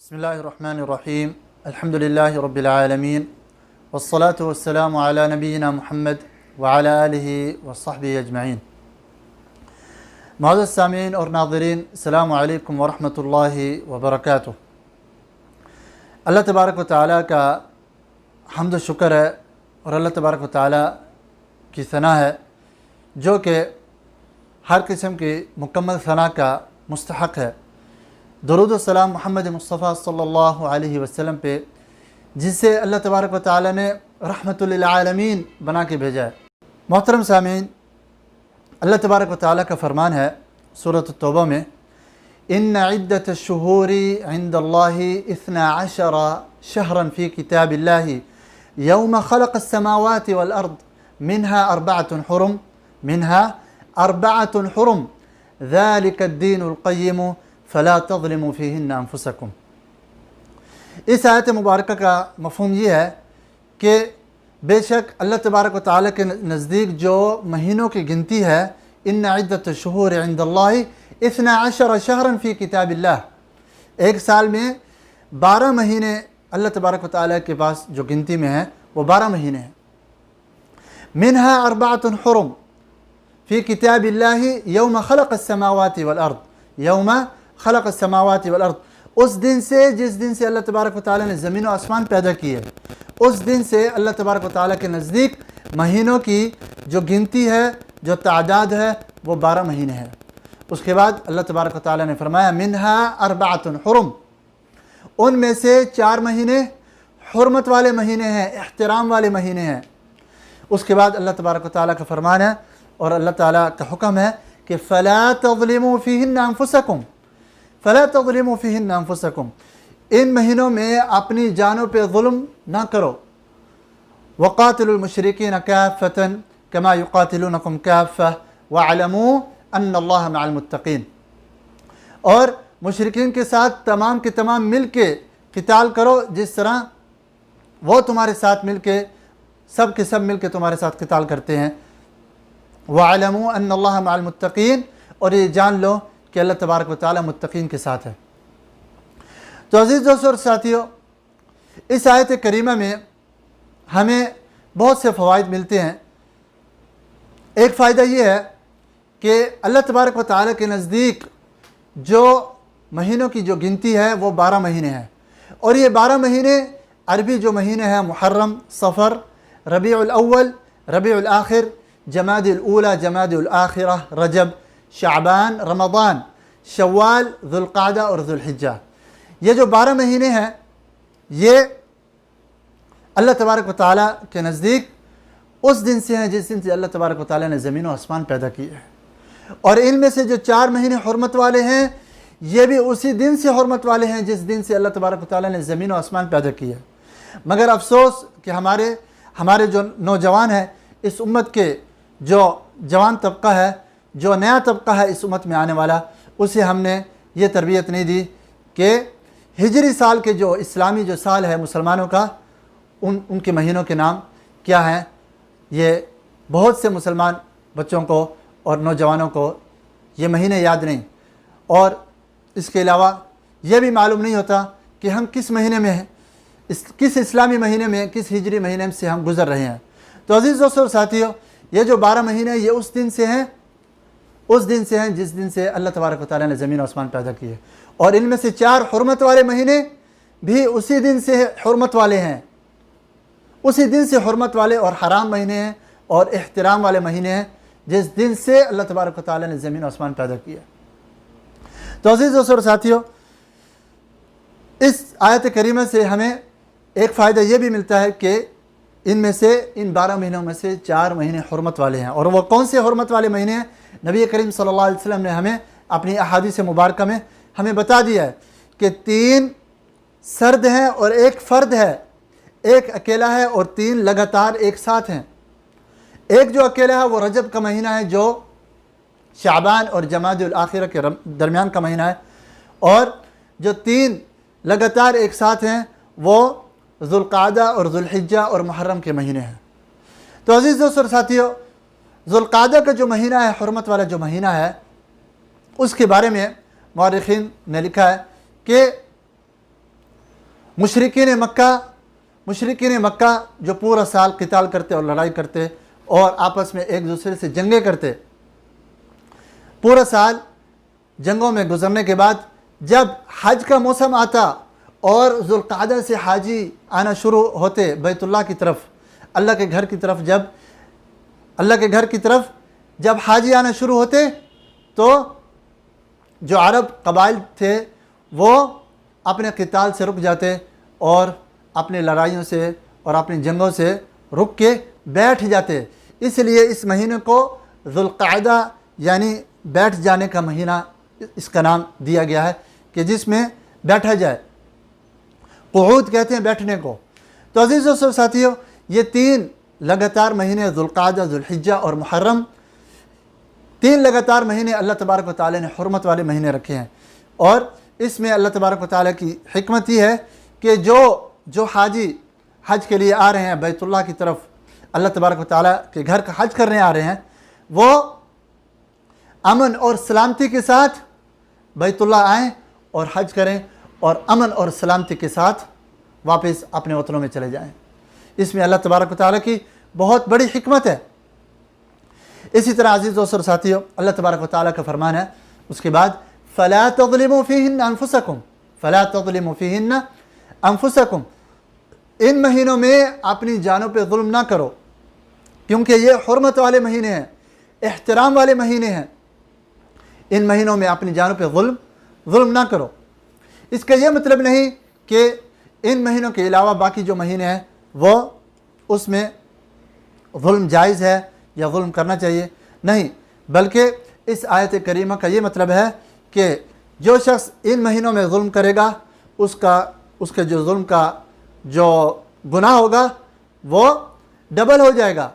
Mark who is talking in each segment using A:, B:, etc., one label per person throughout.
A: बिस्मिल्लाहिर्रहमानिर्रहीम अल्हम्दुलिल्लाहि रब्बिल आलमीन वस्सलातु वस्सलामु अला नबीना मुहम्मद व अला आलिहि व सहबिहि अजमईन। मुअज़्ज़ज़ सामीन और नाज़रीन, अस्सलामु अलैकुम व रहमतुल्लाहि व बरकातुहू। अल्लाह तबारक व तआला का हम्द शुक्र है और अल्लाह तबारक व तआला की सना है जो कि हर किस्म की मुकम्मल सना का मुस्तहक़ है। दरूद व सलाम मोहम्मद मुस्तफ़ा सल्लल्लाहु अलैहि वसल्लम पे, जिसे अल्लाह तबारक व तआला ने रहमतुल लिल आलमीन बना के भेजा है। मोहतरम सामीन, अल्लाह तबारक व तआला का फरमान है सूरत तौबा में, इन्न इद्दतश्शुहूरि इंदल्लाहि इस्ना अशरा शहरन फ़ी किताबिल्लाहि यौम खलक़स्समावाति वल अर्द मिन्हा अर्बअतुन हुरुम ज़ालिकद्दीनुल क़य्यिम फ़ला तज़लिमू फ़ीहिन्ना अनफ़ुसकुम। इस आयत मुबारक का मफ़हूम ये है कि बेशक अल्लाह तबारक व तआला के नज़दीक जो महीनों की गिनती है, इन्न इद्दतश्शुहूरि इंदल्लाहि इस्ना अशरा शहरन फ़ी किताबिल्लाह, एक साल में 12 महीने अल्लाह तबारक व तआला के पास जो गिनती में है वो 12 महीने हैं। मिन्हा अर्बअतुन हुरुम फ़ी किताबिल्लाहि यौम खलक़स्समावाति वल अर्द, यौम खलक़स्समावाति वल अर्द, उस दिन से जिस दिन से अल्लाह तबारक व तआला ने ज़मीन और आसमान पैदा किए, उस दिन से अल्लाह तबारक व तआला के नज़दीक महीनों की जो गिनती है, जो तादाद है, वो 12 महीने है। उसके बाद अल्लाह तबारक व तआला ने फरमाया मिन्हा अर्बअतुन हुरुम, उनमें से 4 महीने हुर्मत वाले महीने हैं, एहतराम वाले महीने हैं। उसके बाद अल्लाह तबारक व तआला का फरमान है और अल्लाह ताला का हुक्म है कि फ़ला तज़लिमू फ़ीहिन्ना अनफ़ुसकुम, फ़ला तज़लिमू फ़ीहिन्ना अनफ़ुसकुम, इन महीनों में अपनी जानों पे ज़ुल्म ना करो। वक़ातिलुल मुशरिकीन काफ़्फ़तन कमा युक़ातिलूनकुम काफ़्फ़ह वअलमू अन्नल्लाह मअल मुत्तक़ीन, और मुशरिकीन के साथ तमाम के तमाम मिल के क़िताल करो जिस तरह वो तुम्हारे साथ मिल के सब के सब मिल के तुम्हारे साथ क़िताल करते हैं। वअलमू अन्नल्लाह मअल मुत्तक़ीन, और ये जान लो कि अल्लाह तबारक व तआला मुत्तक़ीन के साथ है। तो अज़ीज़ दोस्तों और साथियों, इस आयत करीमा में हमें बहुत से फ़वाइद मिलते हैं। एक फ़ायदा ये है कि अल्लाह तबारक व तआला के नज़दीक जो महीनों की जो गिनती है वो 12 महीने हैं, और ये 12 महीने अरबी जो महीने हैं मुहर्रम, सफ़र, रबीउल अव्वल, रबीउल आखिर, जमादुल ऊला, जमादुल आखिरा, रजब, शाबान, रमज़ान, शव्वाल, ज़ुल्क़ादा और ज़ुल्हिज्जा, ये जो 12 महीने हैं ये अल्लाह तबारक व तआला के नज़दीक उस दिन से हैं जिस दिन से अल्लाह तबारक व तआला ने ज़मीन और आसमान पैदा किए हैं। और इनमें से जो 4 महीने हुर्मत वाले हैं ये भी उसी दिन से हुर्मत वाले हैं जिस दिन से अल्लाह तबारक व तआला ने ज़मीन और आसमान पैदा किया। मगर अफसोस कि हमारे जो नौजवान हैं, इस उम्मत के जो जवान तबका है, जो नया तबका है इस उम्मत में आने वाला, उसे हमने ये तरबियत नहीं दी कि हिजरी साल के जो इस्लामी जो साल है मुसलमानों का, उनके महीनों के नाम क्या हैं। ये बहुत से मुसलमान बच्चों को और नौजवानों को ये महीने याद नहीं, और इसके अलावा ये भी मालूम नहीं होता कि हम किस महीने में हैं, किस इस्लामी महीने में, किस हिजरी महीने से हम गुज़र रहे हैं। तो अज़ीज़ दोस्तों और साथियों, ये जो 12 महीने ये उस दिन से हैं जिस दिन से अल्लाह तबारक व तआला ने ज़मीन और आसमान पैदा किए, और इनमें से 4 हुर्मत वाले महीने भी उसी दिन से हुर्मत वाले हैं, उसी दिन से हुर्मत वाले और हराम महीने हैं और एहतराम वाले महीने हैं जिस दिन से अल्लाह तबारक व तआला ने ज़मीन और आसमान पैदा किया। तो अज़ीज़ दोस्तों और साथियों, इस आयत करीमा से हमें एक फ़ायदा ये भी मिलता है कि इनमें से इन 12 महीनों में से 4 महीने हुर्मत वाले हैं। और वो कौन से हुर्मत वाले महीने हैं? नबी करीम सल्लल्लाहु अलैहि वसल्लम ने हमें अपनी अहादीस मुबारक में हमें बता दिया है कि 3 सर्द हैं और 1 फ़र्द है, 1 अकेला है और 3 लगातार एक साथ हैं। एक जो अकेला है वो रजब का महीना है जो शाबान और जमादुल आखिरा के दरमियान का महीना है, और जो 3 लगातार एक साथ हैं वो ज़ुल्क़ादा और ज़ुल्हिज्जा और मुहर्रम के महीने हैं। तो अज़ीज़ दोस्तों और साथियों, ज़ुल्क़ादा का जो महीना है, हुर्मत वाला जो महीना है, उसके बारे में मौरख़ीन ने लिखा है कि मुशरिकीन मक्का जो पूरा साल क़िताल करते और लड़ाई करते और आपस में एक दूसरे से जंगें करते, पूरा साल जंगों में गुजरने के बाद जब हज का मौसम आता और ज़ुल्क़ादा से हाजी आना शुरू होते बैतुल्लाह की तरफ, अल्लाह के घर की तरफ जब हाजी आना शुरू होते तो जो अरब कबाइल थे वो अपने क़िताल से रुक जाते और अपनी लड़ाइयों से और अपनी जंगों से रुक के बैठ जाते। इसलिए इस महीने को ज़ुल्क़ादा यानी बैठ जाने का महीना इसका नाम दिया गया है कि जिसमें बैठा जाए। क़ुऊद कहते हैं बैठने को। तो अज़ीज़ दोस्तों साथियों, ये 3 लगातार महीने ज़ुल्क़ादा, ज़ुल्हिज्जा और मुहर्रम, 3 लगातार महीने अल्लाह तबारक व तआला ने हुर्मत वाले महीने रखे हैं। और इसमें अल्लाह तबारक व तआला की हिकमत ये है कि जो हाजी हज के लिए आ रहे हैं बैतुल्लाह की तरफ, अल्लाह तबारक व तआला के घर का हज करने आ रहे हैं, वो अमन और सलामती के साथ बैतुल्लाह आएँ और हज करें और अमन और सलामती के साथ वापस अपने वतनों में चले जाएं। इसमें अल्लाह तबारक व तआला की बहुत बड़ी हिकमत है। इसी तरह अज़ीज़ दोस्तों साथियों, अल्लाह तबारक व तआला का फरमान है उसके बाद, फ़ला तज़लिमू फ़ीहिन्ना अनफुसकुम, फ़ला तज़लिमू फ़ीहिन्ना अनफुसकुम, इन महीनों में अपनी जानों पे जुल्म ना करो, क्योंकि ये हुर्मत वाले महीने हैं, एहतराम वाले महीने हैं। इन महीनों में अपनी जानों पे जुल्म ना करो। इसका यह मतलब नहीं कि इन महीनों के अलावा बाकी जो महीने हैं वो उसमें जुल्म जायज़ है या जुल्म करना चाहिए, नहीं, बल्कि इस आयत करीमा का ये मतलब है कि जो शख्स इन महीनों में जुल्म करेगा उसके जो जुल्म का जो गुनाह होगा वो डबल हो जाएगा,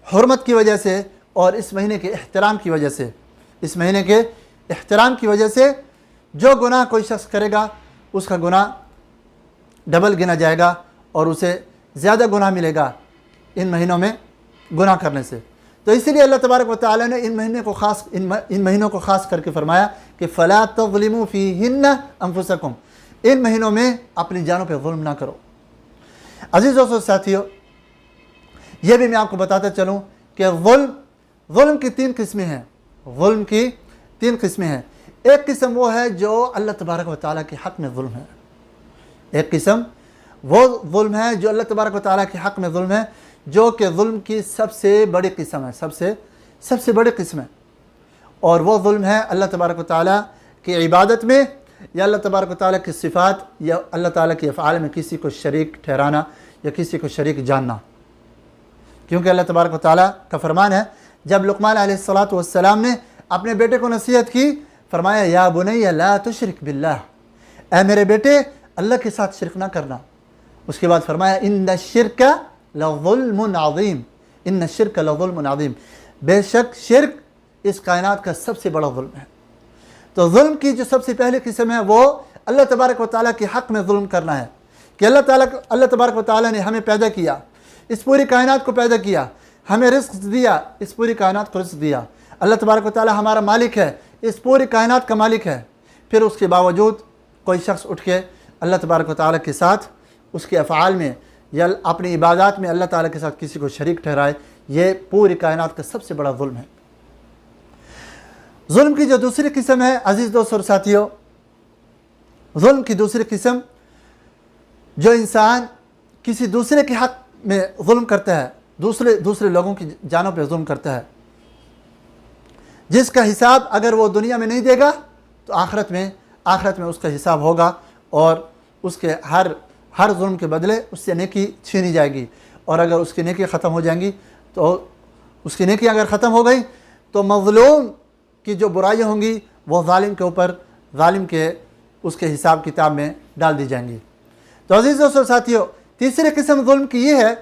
A: हुर्मत की वजह से और इस महीने के एहतराम की वजह से। इस महीने के एहतराम की वजह से जो गुनाह कोई शख्स करेगा उसका गुनाह डबल गिना जाएगा और उसे ज़्यादा गुनाह मिलेगा इन महीनों में गुनाह करने से। तो इसीलिए अल्लाह तबारक व तआला ने इन महीनों को ख़ास करके फरमाया कि फ़ला तज़लिमू फ़ीहिन्ना अनफुसकुम, इन महीनों में अपनी जानों पे जुल्म ना करो। अज़ीज़ दोस्तों साथियों, यह भी मैं आपको बताता चलूँ कि जुल्म की 3 किस्में हैं। जुल्म की 3 किस्में हैं। एक किस्म वो है जो अल्लाह तबारक व तआला के हक़ में जुल्म है। एक किस्म वो जुल्म है जो अल्लाह तबारक व तआला के हक़ में जुल्म है, जो कि जुल्म की सबसे बड़ी किस्म है, सबसे बड़ी किस्म है। और वो जुल्म है अल्लाह तबारक व तआला की इबादत में या अल्लाह तबारक व तआला की सिफ़ात या अल्लाह ताला के अफ़आल में किसी को शरीक ठहराना या किसी को शरीक जानना। क्योंकि अल्लाह तबारक व तआला का फरमान है, जब लुक़मान अलैहिस्सलातु वस्सलाम ने अपने बेटे को नसीहत की, फरमाया या बुनैया ला तुशरिक बिल्लाह, ऐ मेरे बेटे अल्लाह के साथ शिरक ना करना। उसके बाद फरमाया इन्न शिर्क लज़ुल्मुन अज़ीम, इन्न शिर्क लज़ुल्मुन अज़ीम, बेशक शिर्क इस कायनात का सबसे बड़ा जुल्म है। तो जुल्म की जो सबसे पहली किस्म है वो अल्लाह तबारक व तआला के हक़ में जुल्म करना है कि अल्लाह तबारक व तआला ने हमें पैदा किया, इस पूरी कायनात को पैदा किया, हमें रिज़्क़ दिया, इस पूरी कायनात को रिज़्क़ दिया। अल्लाह तबारक व तआला हमारा मालिक है, इस पूरी कायनात का मालिक है। फिर उसके बावजूद कोई शख्स उठ के अल्लाह तबारक व तआला के साथ उसके अफ़आल में या अपनी इबादत में अल्लाह ताला के साथ किसी को शरीक ठहराए, ये पूरी कायनात का सबसे बड़ा जुल्म है। जुल्म की जो दूसरी किस्म है अज़ीज़ दोस्तों और साथियों, जुल्म की दूसरी किस्म जो इंसान किसी दूसरे के हक़ में जुल्म करता है, दूसरे लोगों की जानों पर जुल्म करता है, जिसका हिसाब अगर वो दुनिया में नहीं देगा तो आखिरत में उसका हिसाब होगा और उसके हर जुल्म के बदले उससे नेकी छीनी जाएगी। और अगर उसकी नेकी ख़त्म हो जाएंगी तो उसकी नेकी अगर ख़त्म हो गई तो मज़लूम की जो बुराइयाँ होंगी वो ज़ालिम के ऊपर, ज़ालिम के उसके हिसाब किताब में डाल दी जाएंगी। तो अज़ीज़ दोस्तों साथियों, तीसरी किस्म जुल्म की ये है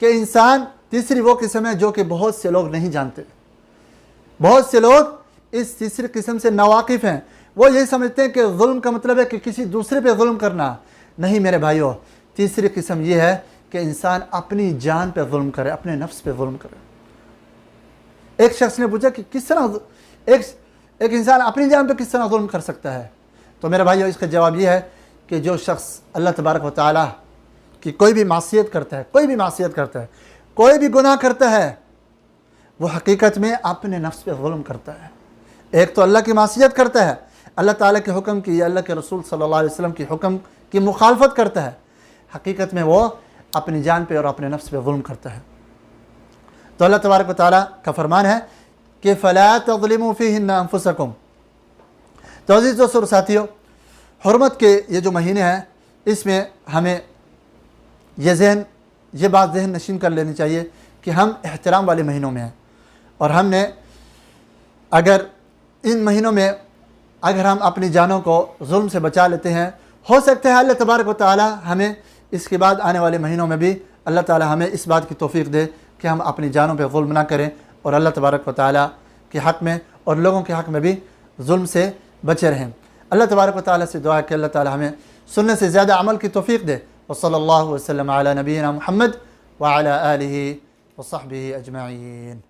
A: कि इंसान, तीसरी वो किस्म है जो कि बहुत से लोग नहीं जानते। बहुत से लोग इस तीसरी किस्म से नावाकिफ़ हैं। वो यही समझते हैं कि जुल्म का मतलब है कि किसी दूसरे पे जुल्म करना। नहीं मेरे भाइयों, तीसरी किस्म ये है कि इंसान अपनी जान पे जुल्म करे, अपने नफ्स पे जुल्म करे। एक शख्स ने पूछा कि किस तरह एक इंसान अपनी जान पे किस तरह जुल्म कर सकता है? तो मेरे भाइयों, इसका जवाब ये है कि जो शख्स अल्लाह तबारक व तआला की कोई भी मासियत करता है, कोई भी मासियत करता है, कोई भी गुनाह करता है, वो हकीकत में अपने नफ्स पे जुल्म करता है। एक तो अल्लाह की मासियत करता है, अल्लाह ताला के हुक्म की, अल्लाह के रसूल सल्लल्लाहु अलैहि वसल्लम की हुक्म की मुखालफत करता है, हकीकत में वो अपनी जान पे और अपने नफ्स पे जुल्म करता है। तो अल्लाह तबारक व तआला का फरमान है कि फ़ला तज़लिमू फ़ीहिन्ना अनफुसकुम। तो अज़ीज़ दोस्तों और साथियों, हुर्मत के ये जो महीने हैं, इसमें हमें ये बात ज़हन नशीन कर लेनी चाहिए कि हम एहतराम वाले महीनों में हैं, और हमने अगर इन महीनों में अगर हम अपनी जानों को जुल्म से बचा लेते हैं, हो सकता है अल्लाह तबारक व तआला हमें इसके बाद आने वाले महीनों में भी अल्लाह ताला हमें इस बात की तौफीक दे कि हम अपनी जानों पे जुल्म ना करें और अल्लाह तबारक व तआला के हक़ में और लोगों के हक़ में भी जुल्म से बचे रहें। अल्लाह तबारक व तआला से दुआ है कि अल्लाह ताला हमें सुनने से ज़्यादा अमल की तौफीक दे। वसल्लल्लाहु वसल्लम अला नबीना मुहम्मद व अला आलिहि व सहबिहि अजमईन।